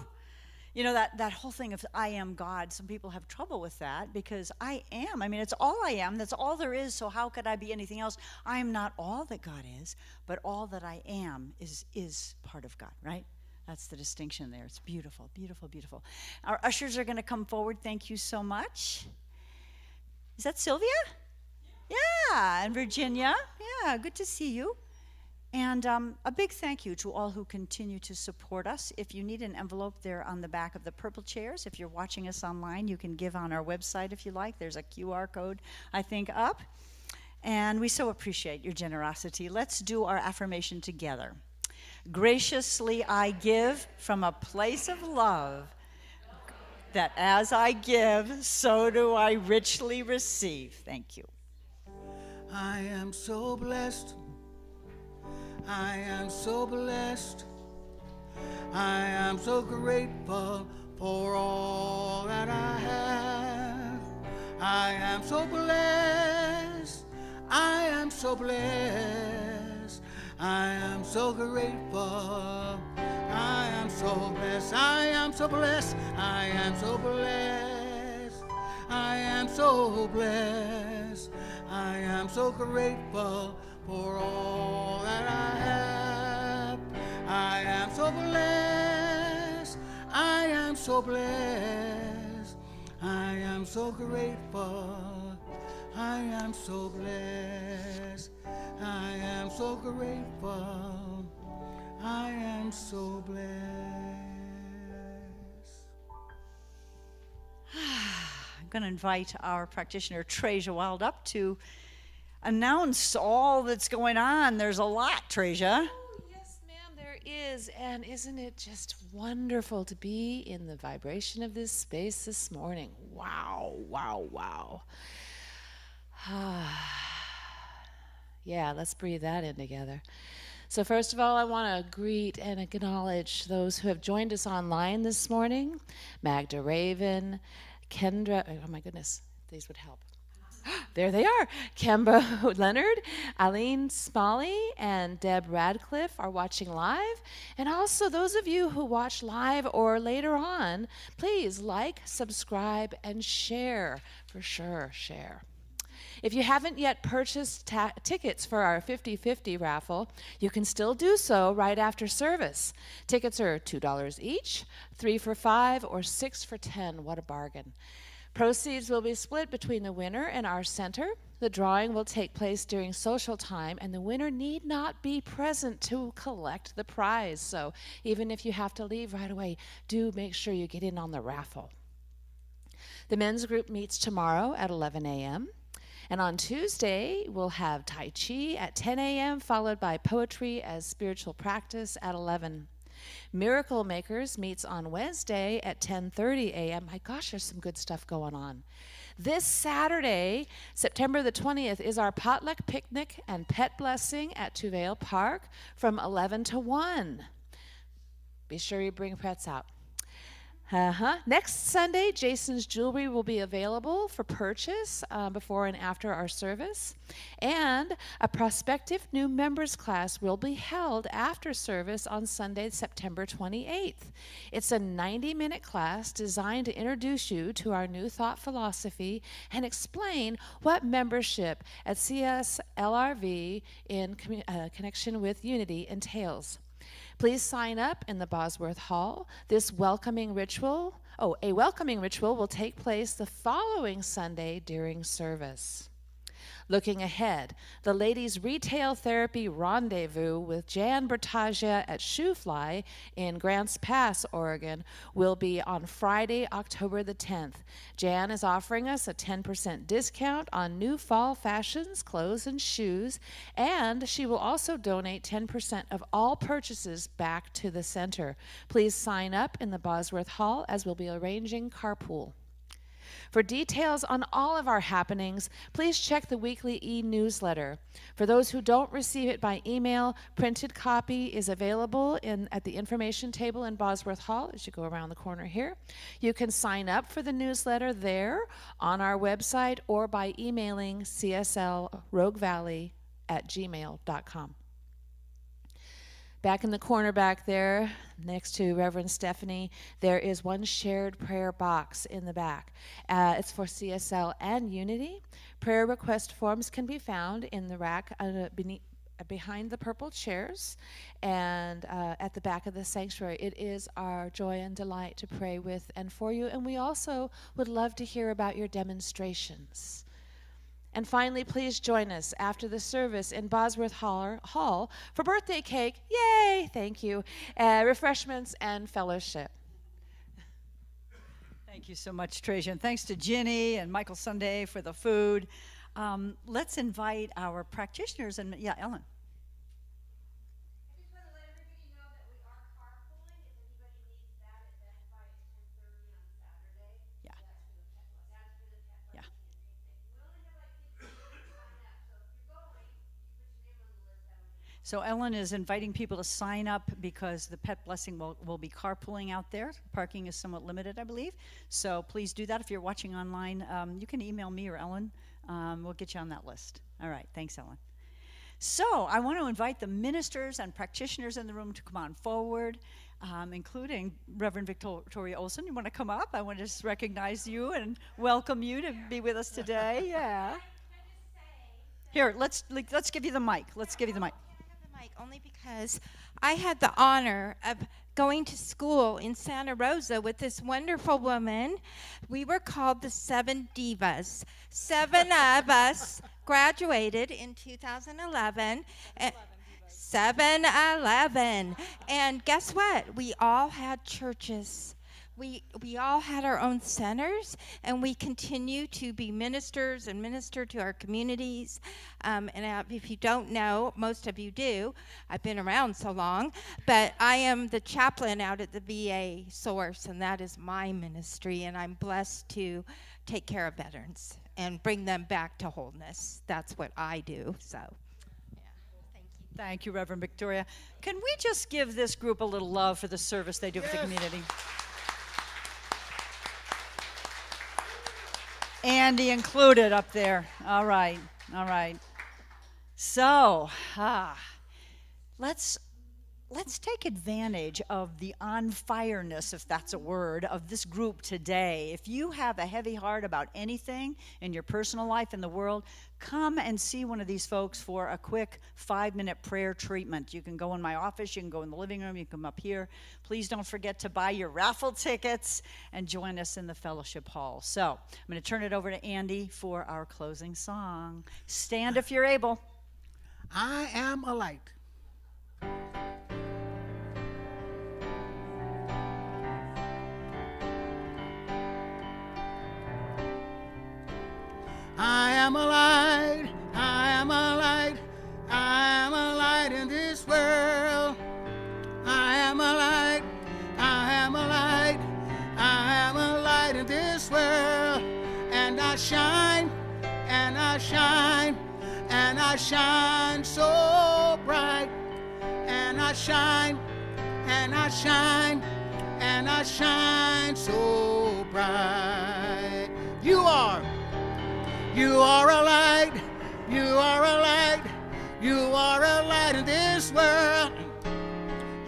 You know, that whole thing of I am God, some people have trouble with that because I am. I mean, it's all I am. That's all there is, so how could I be anything else? I am not all that God is, but all that I am is part of God, right? That's the distinction there. It's beautiful, beautiful, beautiful. Our ushers are going to come forward. Thank you so much. Is that Sylvia? Yeah, and Virginia. Yeah, good to see you. And a big thank you to all who continue to support us. If you need an envelope, there on the back of the purple chairs. If you're watching us online, you can give on our website if you like. There's a QR code, I think, up. And we so appreciate your generosity. Let's do our affirmation together. Graciously I give from a place of love, that as I give, so do I richly receive. Thank you.
I am so blessed. I am so blessed. I am so grateful for all that I have. I am so blessed. I am so blessed. I am so grateful. I am so blessed. I am so blessed. I am so blessed. I am so blessed. I am so grateful for all that I have. I am so blessed. I am so blessed. I am so grateful. I am so blessed. I am so grateful. I am so blessed.
I'm going to invite our practitioner, Treasure Wild, up to announce all that's going on. There's a lot, Treasure.
Oh, yes, ma'am, there is. And isn't it just wonderful to be in the vibration of this space this morning? Wow, wow, wow. Yeah, let's breathe that in together. So first of all, I want to greet and acknowledge those who have joined us online this morning. Magda Raven, Kendra, oh my goodness, these would help. There they are. Kemba Leonard, Aline Smalley, and Deb Radcliffe are watching live. And also those of you who watch live or later on, please like, subscribe, and share. For sure, share. If you haven't yet purchased tickets for our 50/50 raffle, you can still do so right after service. Tickets are $2 each, 3 for $5, or 6 for $10. What a bargain. Proceeds will be split between the winner and our center. The drawing will take place during social time, and the winner need not be present to collect the prize. So even if you have to leave right away, do make sure you get in on the raffle. The men's group meets tomorrow at 11 a.m. And on Tuesday, we'll have Tai Chi at 10 a.m., followed by poetry as spiritual practice at 11. Miracle Makers meets on Wednesday at 10:30 a.m. My gosh, there's some good stuff going on. This Saturday, September the 20th, is our potluck picnic and pet blessing at Tuvail Park from 11 to 1. Be sure you bring pets out. Next Sunday, Jason's jewelry will be available for purchase before and after our service. And a prospective new members class will be held after service on Sunday, September 28th. It's a 90-minute class designed to introduce you to our new thought philosophy and explain what membership at CSLRV in connection with unity entails. Please sign up in the Bosworth Hall. A welcoming ritual will take place the following Sunday during service. Looking ahead, the Ladies' Retail Therapy Rendezvous with Jan Bertagia at Shoefly in Grants Pass, Oregon, will be on Friday, October the 10th. Jan is offering us a 10% discount on new fall fashions, clothes, and shoes, and she will also donate 10% of all purchases back to the center. Please sign up in the Bosworth Hall as we'll be arranging carpool. For details on all of our happenings, please check the weekly e-newsletter. For those who don't receive it by email, printed copy is available at the information table in Bosworth Hall as you go around the corner here. You can sign up for the newsletter there on our website or by emailing cslroguevalley@gmail.com. Back in the corner back there, next to Reverend Stephanie, there is one shared prayer box in the back. It's for CSL and Unity. Prayer request forms can be found in the rack behind the purple chairs and at the back of the sanctuary. It is our joy and delight to pray with and for you, and we also would love to hear about your demonstrations. And finally, please join us after the service in Bosworth Hall for birthday cake, yay, thank you, refreshments and fellowship.
Thank you so much, Trajan. Thanks to Ginny and Michael Sunday for the food. Let's invite our practitioners, and yeah, Ellen.
I just want to let everybody know that we are carpooling. If anybody needs that, it's Best Buy at 10:30 on Saturday.
Yeah.
That's for the pet blessing.
Yeah.
We only have like 15 people sign up, so if you're going, you put your name on the list. That would be
So Ellen is inviting people to sign up because the pet blessing will be carpooling out there. Parking is somewhat limited, I believe. So please do that. If you're watching online, you can email me or Ellen. We'll get you on that list. All right. Thanks, Ellen. So I want to invite the ministers and practitioners in the room to come on forward, including Reverend Victoria Olson. You want to come up? I want to just recognize you and welcome you to be with us today. Yeah. Here, let's give you the mic. Let's give you the mic.
the mic only because I had the honor of going to school in Santa Rosa with this wonderful woman. We were called the Seven Divas. 7 of us graduated in 2011. 7-Eleven. And guess what? We all had churches. We all had our own centers, and we continue to be ministers and minister to our communities. If you don't know, most of you do. I've been around so long. But I am the chaplain out at the VA Source, and that is my ministry, and I'm blessed to take care of veterans and bring them back to wholeness. That's what I do. So, yeah, thank you.
Thank you, Reverend Victoria. Can we just give this group a little love for the service they do for the community? Andy included up there. All right, all right. So, let's let's take advantage of the on-fireness, if that's a word, of this group today. If you have a heavy heart about anything in your personal life in the world, come and see one of these folks for a quick 5-minute prayer treatment. You can go in my office, you can go in the living room, you can come up here. Please don't forget to buy your raffle tickets and join us in the fellowship hall. So I'm going to turn it over to Andy for our closing song. Stand if you're able.
I am a light. I am a light, I am a light, I am a light in this world. I am a light, I am a light, I am a light in this world. And I shine, and I shine, and I shine so bright. And I shine, and I shine, and I shine so bright. You are a light, you are a light, you are a light in this world.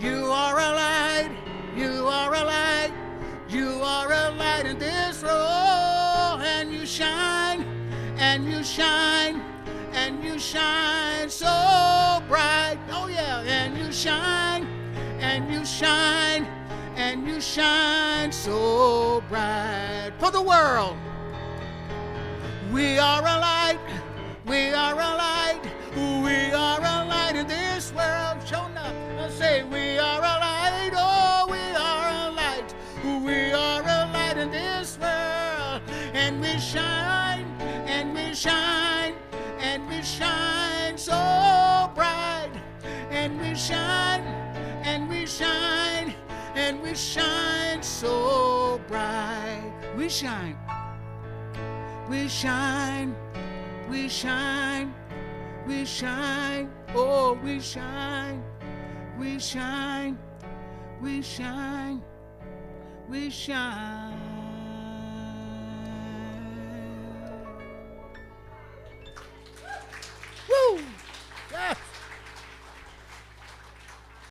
You are a light, you are a light, you are a light in this world. And you shine, and you shine, and you shine so bright. Oh yeah, and you shine, and you shine, and you shine so bright for the world. We are a light, we are a light, we are a light in this world. Show enough. I say we are a light, oh we are a light, we are a light in this world. And we shine, and we shine, and we shine so bright. And we shine, and we shine, and we shine so bright. We shine. We shine, we shine, we shine, oh we shine, we shine, we shine, we shine.